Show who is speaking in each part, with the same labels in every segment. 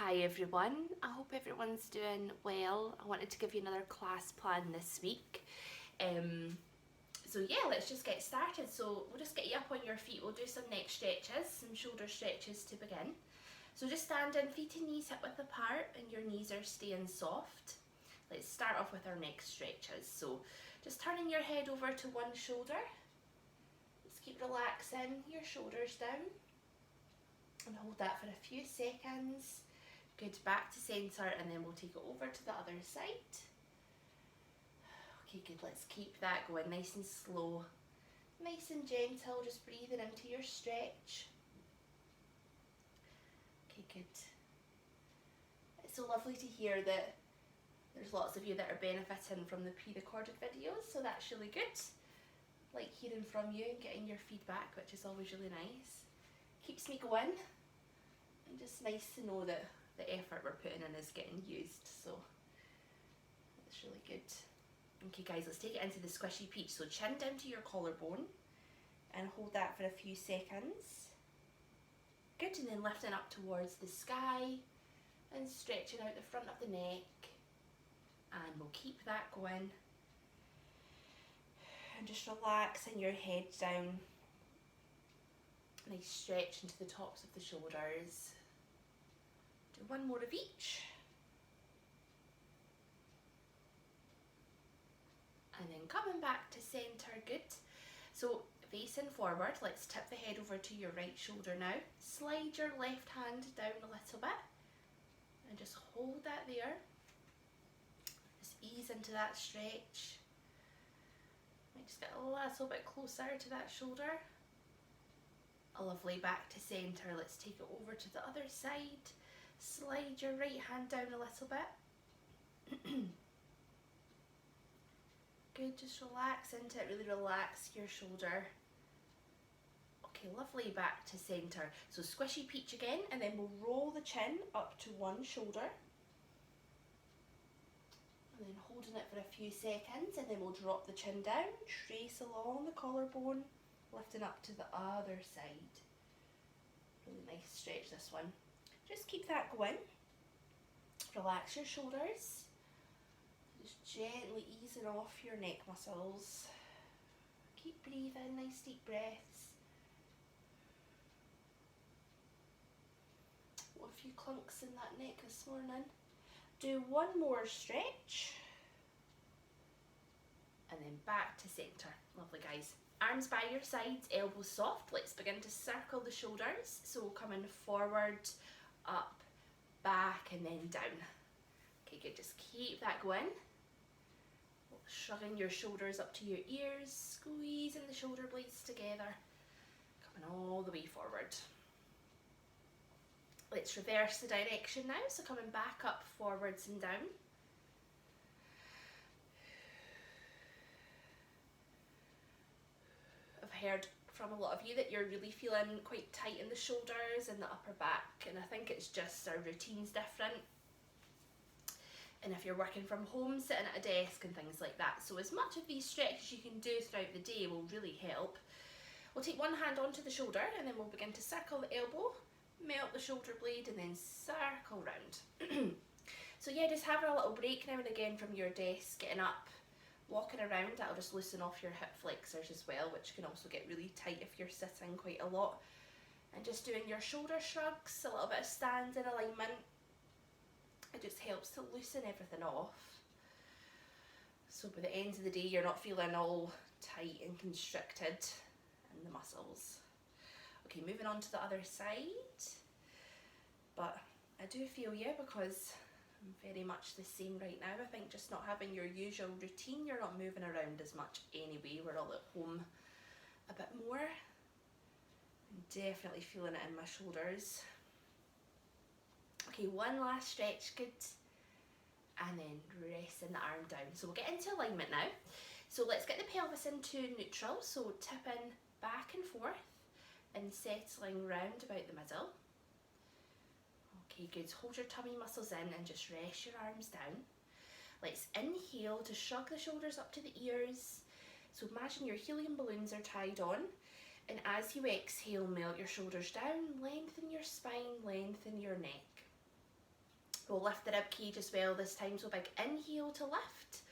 Speaker 1: Hi everyone, I hope everyone's doing well. I wanted to give you another class plan this week. So yeah, let's just get started. So we'll just get you up on your feet. We'll do some neck stretches, some shoulder stretches to begin. So just standing, feet and knees hip width apart, and your knees are staying soft. Let's start off with our neck stretches. So just turning your head over to one shoulder. Just keep relaxing your shoulders down and hold that for a few seconds. Good, back to centre, and then we'll take it over to the other side. Okay, good, let's keep that going nice and slow, nice and gentle, just breathing into your stretch. Okay, good. It's so lovely to hear that there's lots of you that are benefiting from the pre-recorded videos, so that's really good. Like hearing from you and getting your feedback, which is always really nice. Keeps me going, and just nice to know that the effort we're putting in is getting used, so that's really good. Okay guys, let's take it into the squishy peach. So chin down to your collarbone and hold that for a few seconds. Good, and then lifting up towards the sky and stretching out the front of the neck, and we'll keep that going. And just relaxing your head down. Nice stretch into the tops of the shoulders. Do one more of each. And then coming back to centre, good. So facing forward, let's tip the head over to your right shoulder now. Slide your left hand down a little bit and just hold that there. Just ease into that stretch. Might just get a little bit closer to that shoulder. A lovely, back to centre. Let's take it over to the other side. Slide your right hand down a little bit. Good, just relax into it, really relax your shoulder. Okay, lovely, back to centre. So squishy peach again, and then we'll roll the chin up to one shoulder. And then holding it for a few seconds, and then we'll drop the chin down, trace along the collarbone, lifting up to the other side. Really nice stretch, this one. Just keep that going. Relax your shoulders. Just gently easing off your neck muscles. Keep breathing, nice deep breaths. What a few clunks in that neck this morning. Do one more stretch. And then back to centre. Lovely guys. Arms by your sides, elbows soft. Let's begin to circle the shoulders. So coming forward, up, back, and then down. Okay, good, just keep that going. Shrugging your shoulders up to your ears, squeezing the shoulder blades together, coming all the way forward. Let's reverse the direction now, so coming back up, forwards and down. I've heard from a lot of you that you're really feeling quite tight in the shoulders and the upper back, and I think it's just our routine's different. And if you're working from home, sitting at a desk and things like that. So as much of these stretches you can do throughout the day will really help. We'll take one hand onto the shoulder, and then we'll begin to circle the elbow, melt the shoulder blade, and then circle round. So yeah, just having a little break now and again from your desk, getting up, walking around, that'll just loosen off your hip flexors as well, which can also get really tight if you're sitting quite a lot. And just doing your shoulder shrugs, a little bit of stand in alignment. It just helps to loosen everything off. So by the end of the day, you're not feeling all tight and constricted in the muscles. Okay, moving on to the other side. But I do feel you, because I'm very much the same right now. I think just not having your usual routine, you're not moving around as much anyway. We're all at home a bit more. I'm definitely feeling it in my shoulders. Okay, one last stretch, good. And then resting the arm down. So we'll get into alignment now. So let's get the pelvis into neutral. So tipping back and forth and settling round about the middle. Okay, good. Hold your tummy muscles in and just rest your arms down. Let's inhale to shrug the shoulders up to the ears. So imagine your helium balloons are tied on. And as you exhale, melt your shoulders down, lengthen your spine, lengthen your neck. We'll lift the rib cage as well this time, so big inhale to lift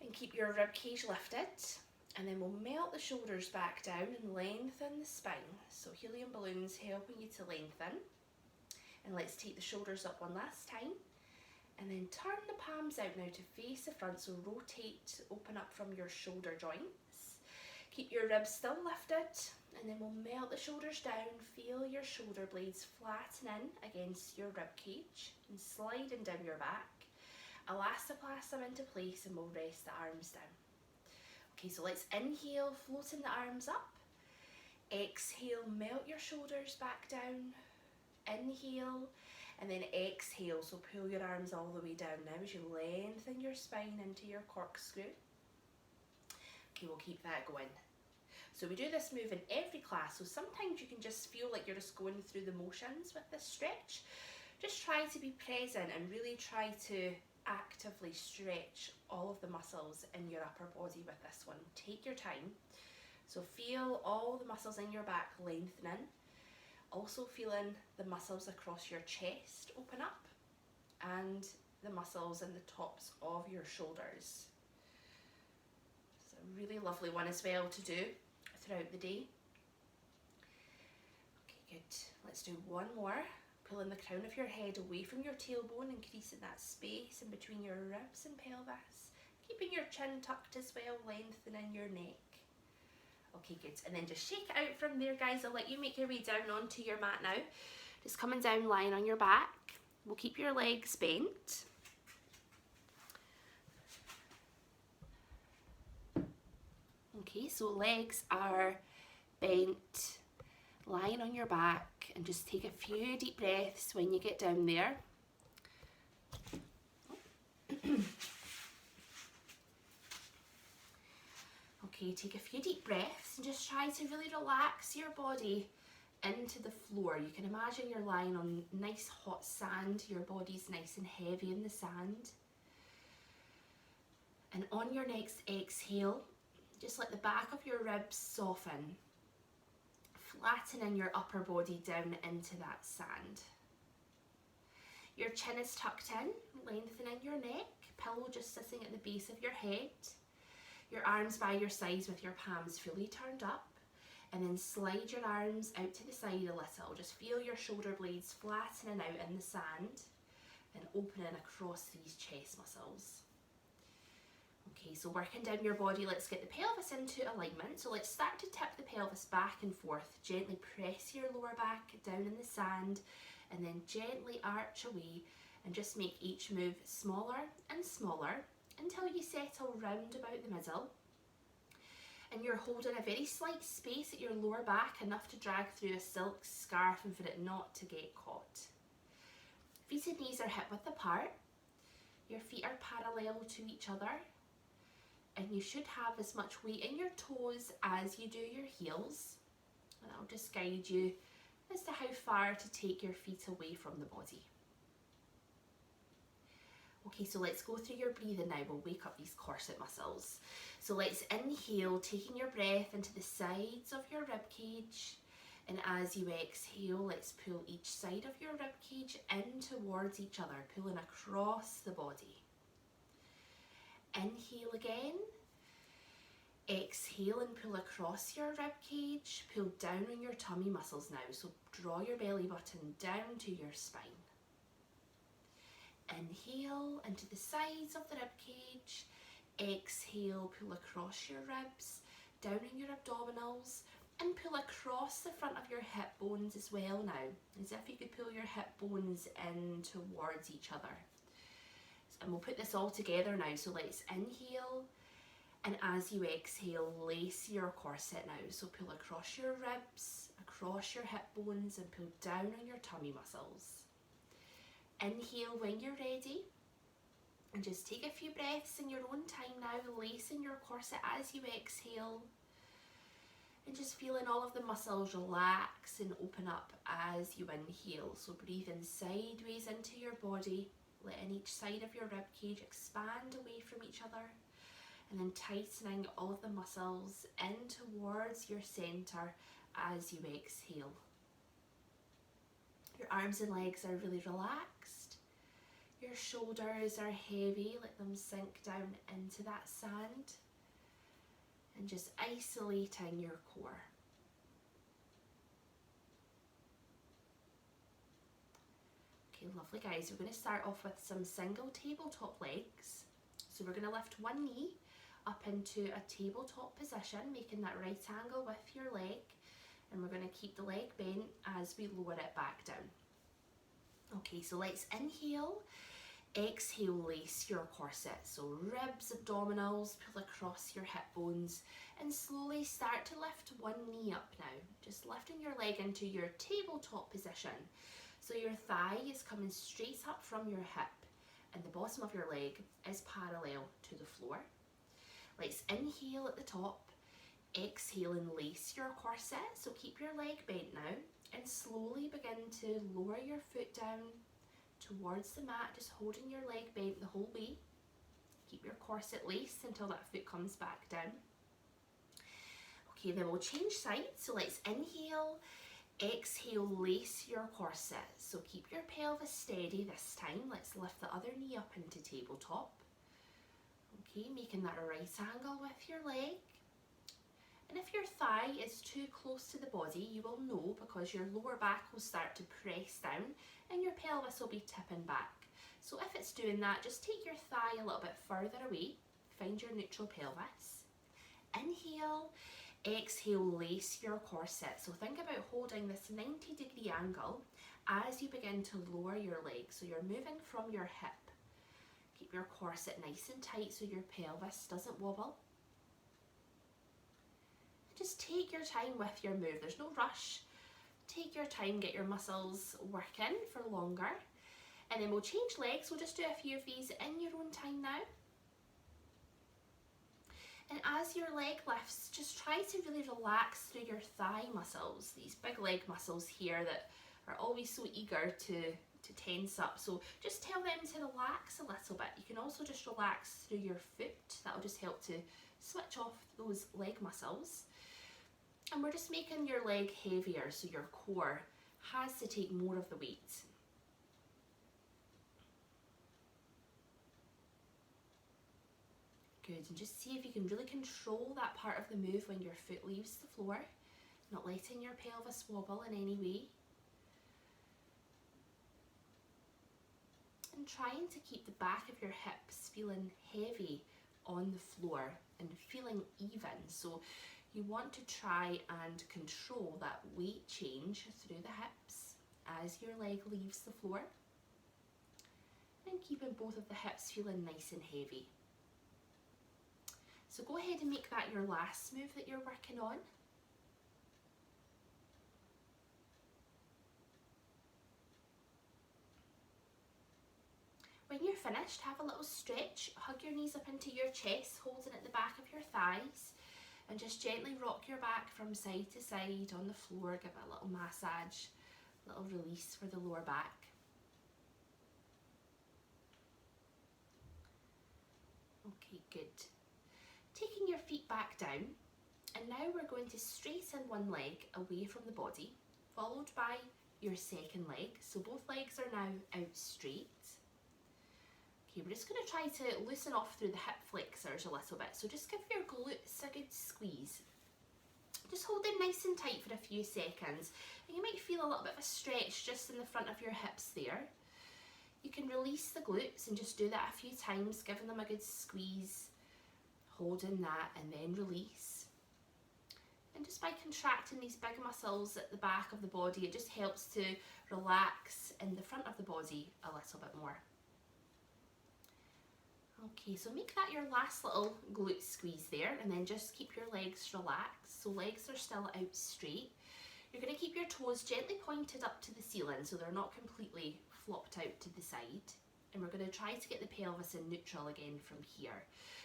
Speaker 1: and keep your rib cage lifted, and then we'll melt the shoulders back down and lengthen the spine. So helium balloons helping you to lengthen. And let's take the shoulders up one last time, and then turn the palms out now to face the front, so rotate, open up from your shoulder joints. Keep your ribs still lifted, and then we'll melt the shoulders down. Feel your shoulder blades flatten in against your rib cage and sliding down your back. Elastoplast them into place, and we'll rest the arms down. Okay, so let's inhale, floating the arms up. Exhale, melt your shoulders back down. Inhale, and then exhale, so pull your arms all the way down now as you lengthen your spine into your corkscrew. Okay, we'll keep that going. So we do this move in every class, so sometimes you can just feel like you're just going through the motions with this stretch. Just try to be present and really try to actively stretch all of the muscles in your upper body with this one. Take your time. So feel all the muscles in your back lengthening. Also feeling the muscles across your chest open up and the muscles in the tops of your shoulders. It's a really lovely one as well to do throughout the day. Okay, good. Let's do one more. Pulling the crown of your head away from your tailbone, increasing that space in between your ribs and pelvis. Keeping your chin tucked as well, lengthening your neck. Okay, good. And then just shake it out from there, guys. I'll let you make your way down onto your mat now. Just coming down, lying on your back. We'll keep your legs bent. Okay, so legs are bent, lying on your back, and just take a few deep breaths when you get down there. Okay, take a few deep breaths and just try to really relax your body into the floor. You can imagine you're lying on nice hot sand. Your body's nice and heavy in the sand. And on your next exhale, just let the back of your ribs soften, flattening your upper body down into that sand. Your chin is tucked in, lengthening your neck, pillow just sitting at the base of your head. Your arms by your sides with your palms fully turned up, and then slide your arms out to the side a little. Just feel your shoulder blades flattening out in the sand, then opening across these chest muscles. Okay, so working down your body, let's get the pelvis into alignment. So let's start to tip the pelvis back and forth. Gently press your lower back down in the sand, and then gently arch away, and just make each move smaller and smaller until you settle round about the middle. And you're holding a very slight space at your lower back, enough to drag through a silk scarf and for it not to get caught. Feet and knees are hip width apart. Your feet are parallel to each other, and you should have as much weight in your toes as you do your heels. And I'll just guide you as to how far to take your feet away from the body. Okay, so let's go through your breathing now. We'll wake up these corset muscles. So let's inhale, taking your breath into the sides of your rib cage. And as you exhale, let's pull each side of your rib cage in towards each other, pulling across the body. Inhale again. Exhale and pull across your rib cage. Pull down on your tummy muscles now. So draw your belly button down to your spine. Inhale into the sides of the rib cage. Exhale, pull across your ribs, down on your abdominals, and pull across the front of your hip bones as well now, as if you could pull your hip bones in towards each other. And we'll put this all together now. So let's inhale, and as you exhale, lace your corset now. So pull across your ribs, across your hip bones, and pull down on your tummy muscles. Inhale when you're ready, and just take a few breaths in your own time now, lacing your corset as you exhale, and just feeling all of the muscles relax and open up as you inhale. So breathing sideways into your body, letting each side of your rib cage expand away from each other, and then tightening all of the muscles in towards your center as you exhale. Your arms and legs are really relaxed. Your shoulders are heavy, let them sink down into that sand and just isolating your core. Okay, lovely guys, we're going to start off with some single tabletop legs. So we're going to lift one knee up into a tabletop position, making that right angle with your leg, and we're going to keep the leg bent as we lower it back down. Okay, so let's inhale, exhale, lace your corset. So ribs, abdominals, pull across your hip bones, and slowly start to lift one knee up now. Just lifting your leg into your tabletop position. So your thigh is coming straight up from your hip, and the bottom of your leg is parallel to the floor. Let's inhale at the top, exhale and lace your corset. So keep your leg bent now, and slowly begin to lower your foot down towards the mat, just holding your leg bent the whole way. Keep your corset laced until that foot comes back down. Okay, then we'll change sides. So let's inhale, exhale, lace your corset. So keep your pelvis steady this time. Let's lift the other knee up into tabletop. Okay, making that a right angle with your leg. And if your thigh is too close to the body, you will know, because your lower back will start to press down and your pelvis will be tipping back. So if it's doing that, just take your thigh a little bit further away. Find your neutral pelvis. Inhale, exhale, lace your corset. So think about holding this 90-degree angle as you begin to lower your leg. So you're moving from your hip. Keep your corset nice and tight so your pelvis doesn't wobble. Just take your time with your move. There's no rush. Take your time, get your muscles working for longer. And then we'll change legs. We'll just do a few of these in your own time now. And as your leg lifts, just try to really relax through your thigh muscles, these big leg muscles here that are always so eager to tense up. So just tell them to relax a little bit. You can also just relax through your foot. That'll just help to switch off those leg muscles. And we're just making your leg heavier, so your core has to take more of the weight. Good, and just see if you can really control that part of the move when your foot leaves the floor, not letting your pelvis wobble in any way. And trying to keep the back of your hips feeling heavy on the floor and feeling even. So you want to try and control that weight change through the hips as your leg leaves the floor. And keeping both of the hips feeling nice and heavy. So go ahead and make that your last move that you're working on. When you're finished, have a little stretch. Hug your knees up into your chest, holding at the back of your thighs. And just gently rock your back from side to side on the floor. Give it a little massage, a little release for the lower back. Okay, good. Taking your feet back down, and now we're going to straighten one leg away from the body, followed by your second leg. So both legs are now out straight. Okay, we're just going to try to loosen off through the hip flexors a little bit. So just give your glutes a good squeeze. Just hold them nice and tight for a few seconds. And you might feel a little bit of a stretch just in the front of your hips there. You can release the glutes and just do that a few times, giving them a good squeeze, holding that, and then release. And just by contracting these big muscles at the back of the body, it just helps to relax in the front of the body a little bit more. Okay, so make that your last little glute squeeze there, and then just keep your legs relaxed. So legs are still out straight. You're going to keep your toes gently pointed up to the ceiling so they're not completely flopped out to the side. And we're going to try to get the pelvis in neutral again from here.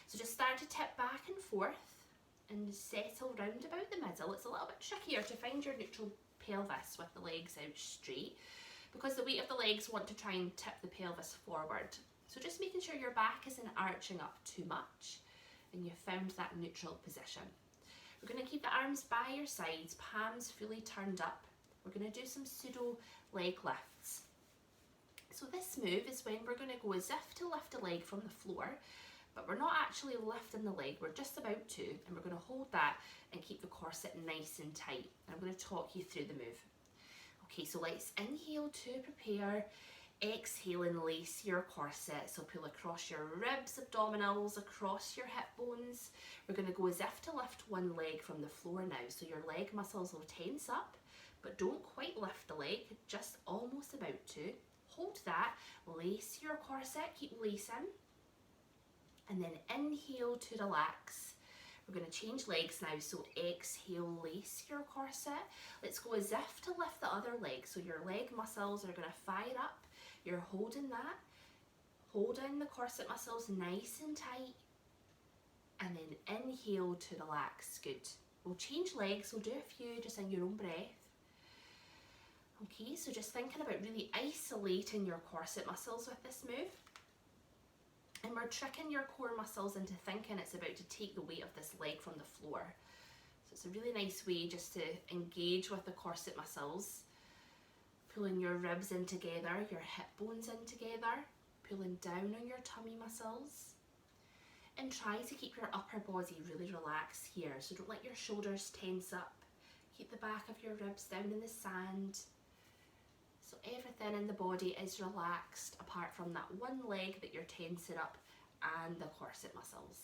Speaker 1: So just start to tip back and forth and settle round about the middle. It's a little bit trickier to find your neutral pelvis with the legs out straight because the weight of the legs want to try and tip the pelvis forward. So just making sure your back isn't arching up too much and you've found that neutral position. We're going to keep the arms by your sides, palms fully turned up. We're going to do some pseudo leg lifts. So this move is when we're going to go as if to lift a leg from the floor, but we're not actually lifting the leg, we're just about to, and we're going to hold that and keep the corset nice and tight. And I'm going to talk you through the move. Okay, so let's inhale to prepare. Exhale and lace your corset. So pull across your ribs, abdominals, across your hip bones. We're going to go as if to lift one leg from the floor now. So your leg muscles will tense up, but don't quite lift the leg, just almost about to. Hold that, lace your corset, keep lacing. And then inhale to relax. We're going to change legs now, so exhale, lace your corset. Let's go as if to lift the other leg. So your leg muscles are going to fire up. You're holding that. Hold in the corset muscles nice and tight. And then inhale to relax. Good. We'll change legs. We'll do a few just in your own breath. Okay, so just thinking about really isolating your corset muscles with this move. And we're tricking your core muscles into thinking it's about to take the weight of this leg from the floor. So it's a really nice way just to engage with the corset muscles. Pulling your ribs in together, your hip bones in together, pulling down on your tummy muscles. And try to keep your upper body really relaxed here. So don't let your shoulders tense up. Keep the back of your ribs down in the sand. So everything in the body is relaxed apart from that one leg that you're tensing up and the corset muscles.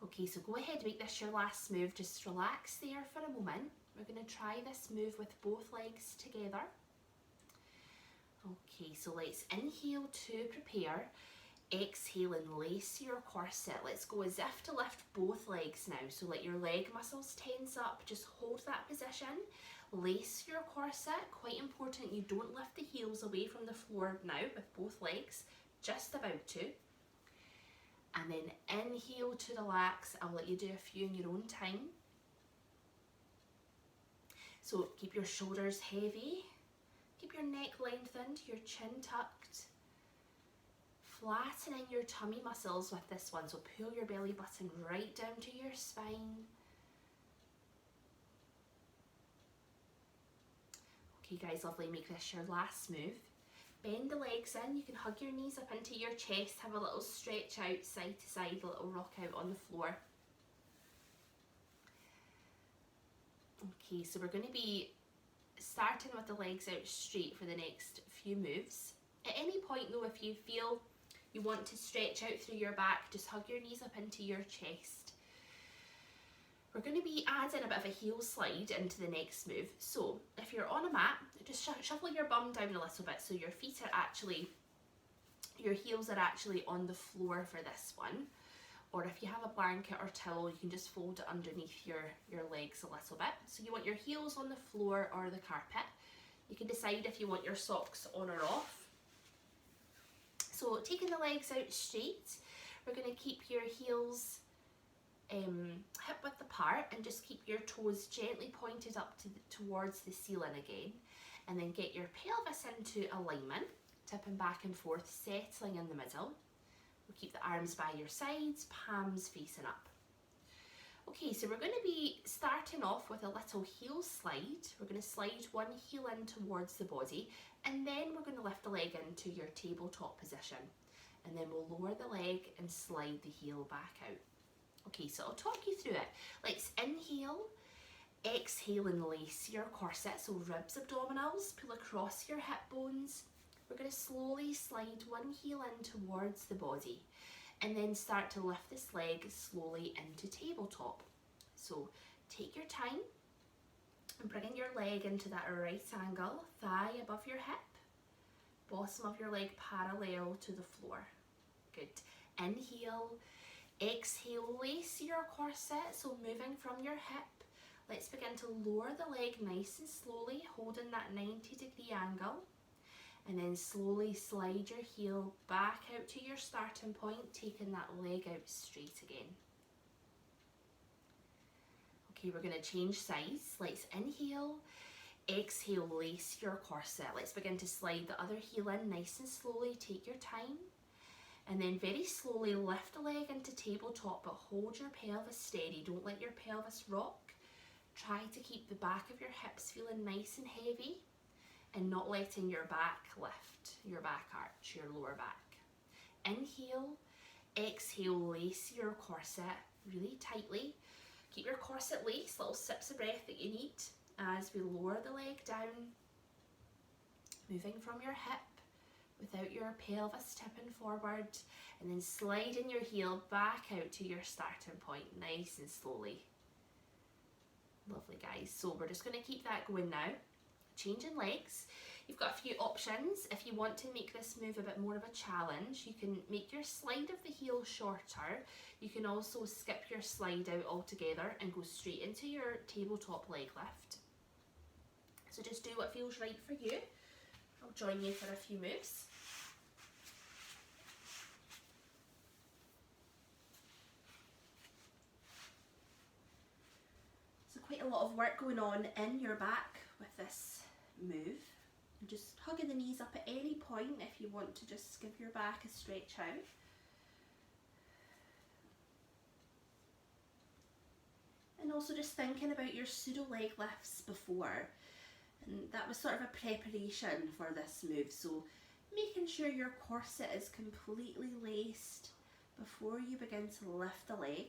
Speaker 1: Okay, so go ahead, make this your last move. Just relax there for a moment. We're going to try this move with both legs together. Okay, so let's inhale to prepare. Exhale and lace your corset. Let's go as if to lift both legs now. So let your leg muscles tense up. Just hold that position. Lace your corset. Quite important you don't lift the heels away from the floor now with both legs. Just about to. And then inhale to relax. I'll let you do a few in your own time. So keep your shoulders heavy. Keep your neck lengthened, your chin tucked. Flattening your tummy muscles with this one. So pull your belly button right down to your spine. Okay guys, lovely. Make this your last move. Bend the legs in. You can hug your knees up into your chest. Have a little stretch out side to side, a little rock out on the floor. Okay, so we're going to be starting with the legs out straight for the next few moves. At any point though, if you feel you want to stretch out through your back, just hug your knees up into your chest. We're going to be adding a bit of a heel slide into the next move. So if you're on a mat, just shuffle your bum down a little bit so your feet are actually, your heels are actually on the floor for this one. Or if you have a blanket or towel, you can just fold it underneath your legs a little bit. So you want your heels on the floor or the carpet. You can decide if you want your socks on or off. So taking the legs out straight, we're going to keep your heels hip width apart and just keep your toes gently pointed up towards the ceiling again. And then get your pelvis into alignment, tipping back and forth, settling in the middle. We'll keep the arms by your sides, palms facing up. Okay, so we're going to be starting off with a little heel slide. We're going to slide one heel in towards the body, and then we're going to lift the leg into your tabletop position. And then we'll lower the leg and slide the heel back out. Okay, so I'll talk you through it. Let's inhale, exhale and lace your corset. So ribs, abdominals, pull across your hip bones. We're going to slowly slide one heel in towards the body and then start to lift this leg slowly into tabletop. So take your time and bringing your leg into that right angle, thigh above your hip, bottom of your leg parallel to the floor. Good. Inhale, exhale, lace your corset. So moving from your hip, let's begin to lower the leg nice and slowly, holding that 90-degree angle. And then slowly slide your heel back out to your starting point, taking that leg out straight again. Okay, we're going to change sides. Let's inhale, exhale, lace your corset. Let's begin to slide the other heel in nice and slowly. Take your time. And then very slowly lift the leg into tabletop, but hold your pelvis steady. Don't let your pelvis rock. Try to keep the back of your hips feeling nice and heavy and not letting your back lift, your back arch, your lower back. Inhale, exhale, lace your corset really tightly. Keep your corset laced, little sips of breath that you need as we lower the leg down, moving from your hip without your pelvis tipping forward, and then sliding your heel back out to your starting point, nice and slowly. Lovely, guys. So we're just going to keep that going now. Changing legs. You've got a few options. If you want to make this move a bit more of a challenge, you can make your slide of the heel shorter. You can also skip your slide out altogether and go straight into your tabletop leg lift. So just do what feels right for you. I'll join you for a few moves. So quite a lot of work going on in your back with this move. And just hugging the knees up at any point if you want to just give your back a stretch out. And also just thinking about your pseudo leg lifts before. And that was sort of a preparation for this move. So making sure your corset is completely laced before you begin to lift the leg.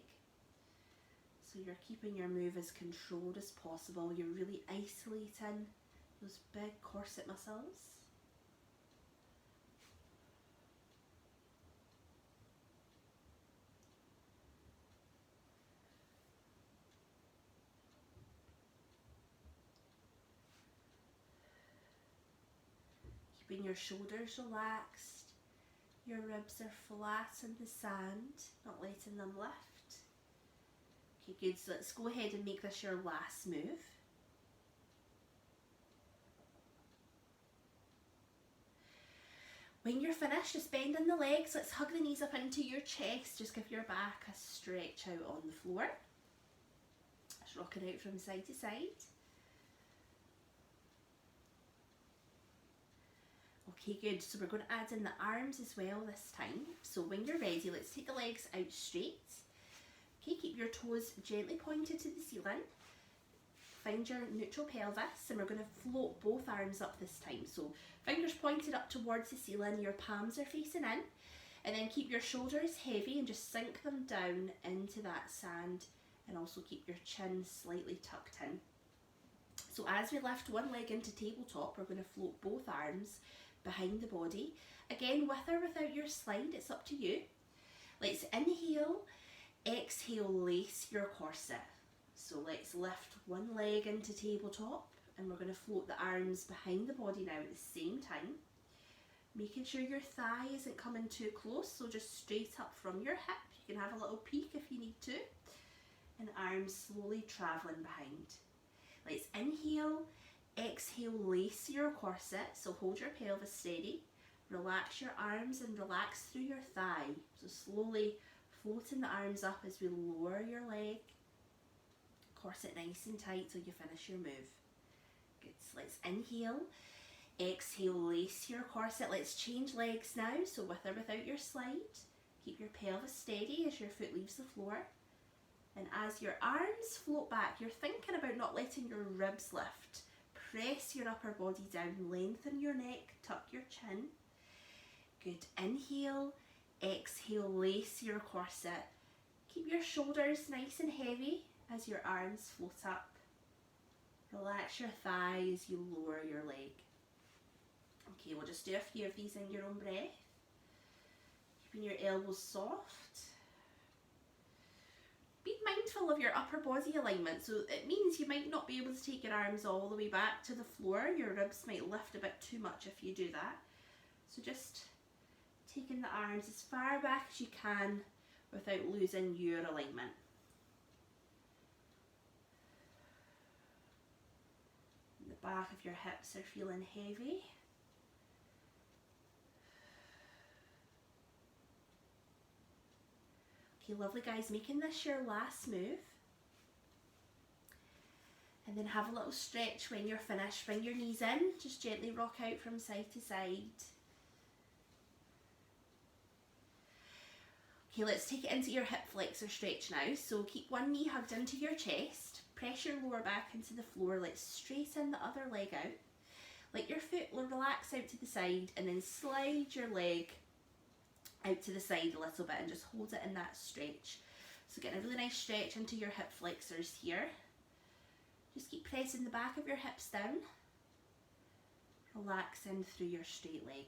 Speaker 1: So you're keeping your move as controlled as possible. You're really isolating those big corset muscles. Keeping your shoulders relaxed. Your ribs are flat in the sand, not letting them lift. Okay, good. So let's go ahead and make this your last move. When you're finished, just bending the legs. Let's hug the knees up into your chest. Just give your back a stretch out on the floor. Just rock it out from side to side. Okay, good. So we're going to add in the arms as well this time. So when you're ready, let's take the legs out straight. Okay, keep your toes gently pointed to the ceiling. Find your neutral pelvis, and we're going to float both arms up this time. So fingers pointed up towards the ceiling, your palms are facing in, and then keep your shoulders heavy and just sink them down into that sand, and also keep your chin slightly tucked in. So as we lift one leg into tabletop, we're going to float both arms behind the body. Again, with or without your slide, it's up to you. Let's inhale, exhale, lace your corset. So let's lift one leg into tabletop, and we're going to float the arms behind the body now at the same time. Making sure your thigh isn't coming too close, so just straight up from your hip. You can have a little peek if you need to. And arms slowly travelling behind. Let's inhale, exhale, lace your corset. So hold your pelvis steady. Relax your arms and relax through your thigh. So slowly floating the arms up as we lower your leg. Corset nice and tight till you finish your move. Good. So let's inhale, exhale, lace your corset. Let's change legs now. So with or without your slide, keep your pelvis steady as your foot leaves the floor. And as your arms float back, you're thinking about not letting your ribs lift. Press your upper body down, lengthen your neck, tuck your chin. Good. Inhale, exhale, lace your corset. Keep your shoulders nice and heavy as your arms float up. Relax your thighs as you lower your leg. Okay, we'll just do a few of these in your own breath. Keeping your elbows soft. Be mindful of your upper body alignment. So it means you might not be able to take your arms all the way back to the floor. Your ribs might lift a bit too much if you do that. So just taking the arms as far back as you can without losing your alignment. The back of your hips are feeling heavy. Okay, lovely guys, making this your last move. And then have a little stretch when you're finished. Bring your knees in, just gently rock out from side to side. Okay, let's take it into your hip flexor stretch now. So keep one knee hugged into your chest. Press your lower back into the floor. Let's straighten the other leg out. Let your foot relax out to the side and then slide your leg out to the side a little bit and just hold it in that stretch. So getting a really nice stretch into your hip flexors here. Just keep pressing the back of your hips down. Relaxing through your straight leg.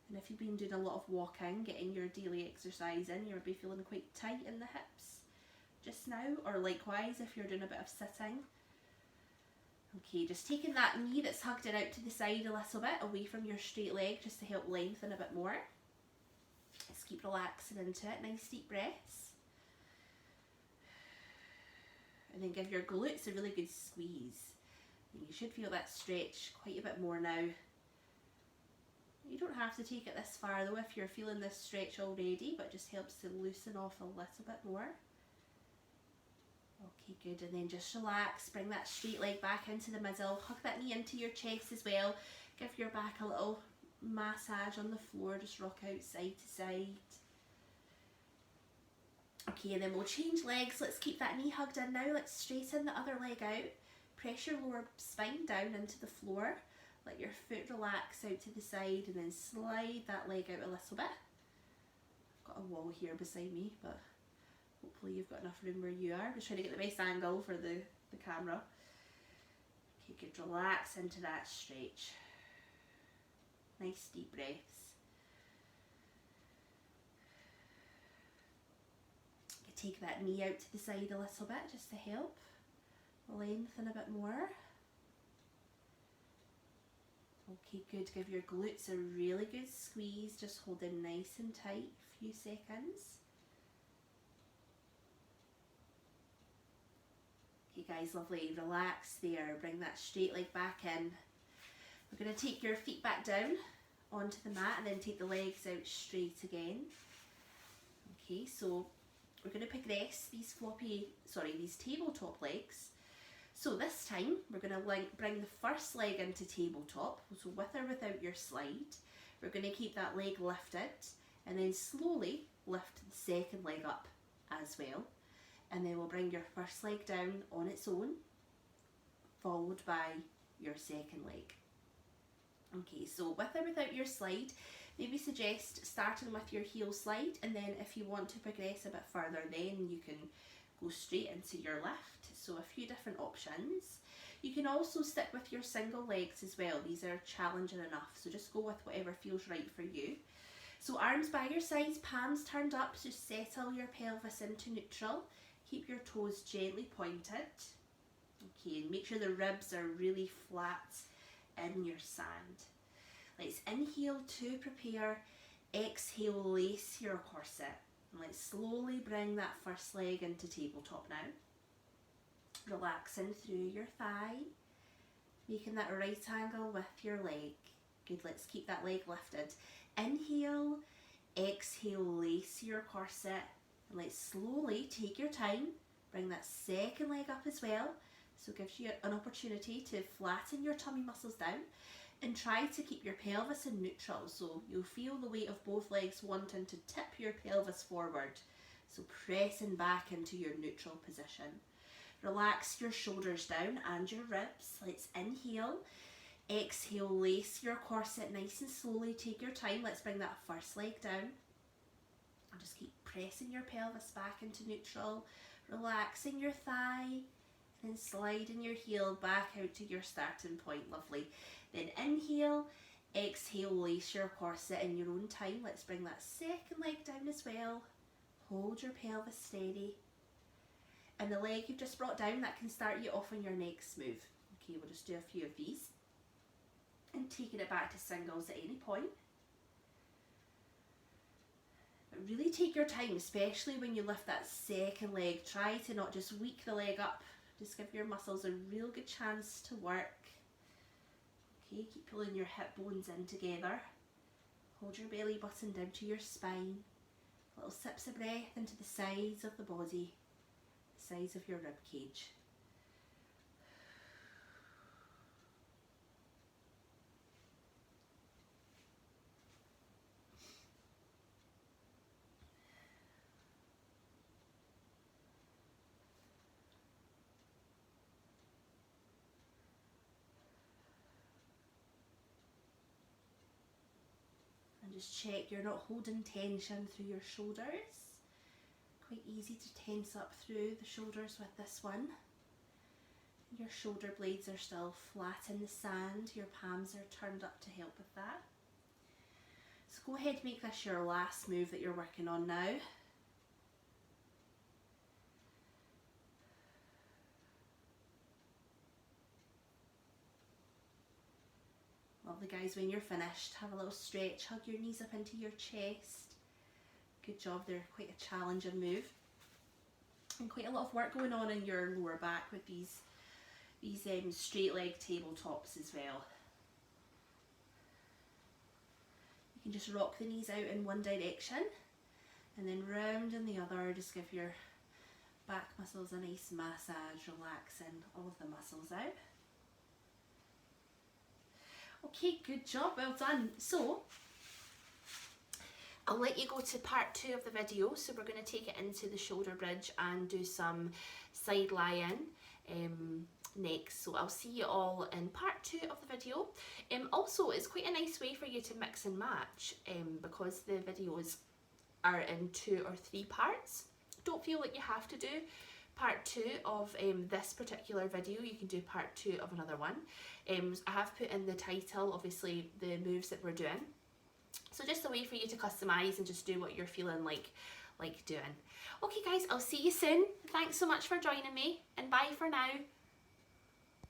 Speaker 1: And if you've been doing a lot of walking, getting your daily exercise in, you'll be feeling quite tight in the hips just now, or likewise if you're doing a bit of sitting. Okay, just taking that knee that's hugged in out to the side a little bit away from your straight leg just to help lengthen a bit more. Just keep relaxing into it, nice deep breaths. And then give your glutes a really good squeeze. And you should feel that stretch quite a bit more now. You don't have to take it this far though if you're feeling this stretch already, but it just helps to loosen off a little bit more. Okay, good, and then just relax, bring that straight leg back into the middle, hug that knee into your chest as well, give your back a little massage on the floor, just rock out side to side. Okay, and then we'll change legs. Let's keep that knee hugged in now. Let's straighten the other leg out. Press your lower spine down into the floor. Let your foot relax out to the side and then slide that leg out a little bit. I've got a wall here beside me, but hopefully you've got enough room where you are. Just trying to get the best angle for the camera. Okay, good. Relax into that stretch. Nice deep breaths. Take that knee out to the side a little bit just to help lengthen a bit more. Okay, good. Give your glutes a really good squeeze, just holding nice and tight a few seconds. Okay guys, lovely. Relax there. Bring that straight leg back in. We're going to take your feet back down onto the mat and then take the legs out straight again. Okay, so we're going to progress these tabletop legs. So this time we're going to bring the first leg into tabletop, so with or without your slide. We're going to keep that leg lifted and then slowly lift the second leg up as well. And then we'll bring your first leg down on its own, followed by your second leg. Okay, so with or without your slide, maybe suggest starting with your heel slide, and then if you want to progress a bit further, then you can go straight into your lift. So a few different options. You can also stick with your single legs as well. These are challenging enough, so just go with whatever feels right for you. So arms by your sides, palms turned up, just settle your pelvis into neutral. Keep your toes gently pointed. Okay, and make sure the ribs are really flat in your sand. Let's inhale to prepare, exhale, lace your corset. And let's slowly bring that first leg into tabletop now. Relaxing through your thigh, making that right angle with your leg. Good, let's keep that leg lifted. Inhale, exhale, lace your corset. And let's slowly take your time, bring that second leg up as well. So it gives you an opportunity to flatten your tummy muscles down and try to keep your pelvis in neutral. So you'll feel the weight of both legs wanting to tip your pelvis forward. So pressing back into your neutral position. Relax your shoulders down and your ribs. Let's inhale, exhale, lace your corset nice and slowly. Take your time. Let's bring that first leg down. And just keep pressing your pelvis back into neutral. Relaxing your thigh. And sliding your heel back out to your starting point. Lovely. Then inhale, exhale, lace your corset in your own time. Let's bring that second leg down as well. Hold your pelvis steady. And the leg you've just brought down, that can start you off on your next move. Okay, we'll just do a few of these. And taking it back to singles at any point. But really take your time, especially when you lift that second leg. Try to not just weak the leg up. Just give your muscles a real good chance to work. Okay, keep pulling your hip bones in together. Hold your belly button down to your spine. Little sips of breath into the sides of the body, the sides of your rib cage. Just check you're not holding tension through your shoulders. Quite easy to tense up through the shoulders with this one. Your shoulder blades are still flat in the sand, your palms are turned up to help with that. So go ahead and make this your last move that you're working on now. Lovely guys, when you're finished, have a little stretch, hug your knees up into your chest. Good job, they're quite a challenging move. And quite a lot of work going on in your lower back with these straight leg tabletops as well. You can just rock the knees out in one direction and then round in the other. Just give your back muscles a nice massage, relaxing all of the muscles out. Okay, good job, well done. So I'll let you go to part 2 of the video. So we're going to take it into the shoulder bridge and do some side lie-in next. So I'll see you all in part 2 of the video. Also, it's quite a nice way for you to mix and match because the videos are in 2 or 3 parts. Don't feel like you have to do part 2 of this particular video. You can do part 2 of another one. I have put in the title, obviously, the moves that we're doing. So just a way for you to customise and just do what you're feeling like doing. Okay guys, I'll see you soon. Thanks so much for joining me, and bye for now.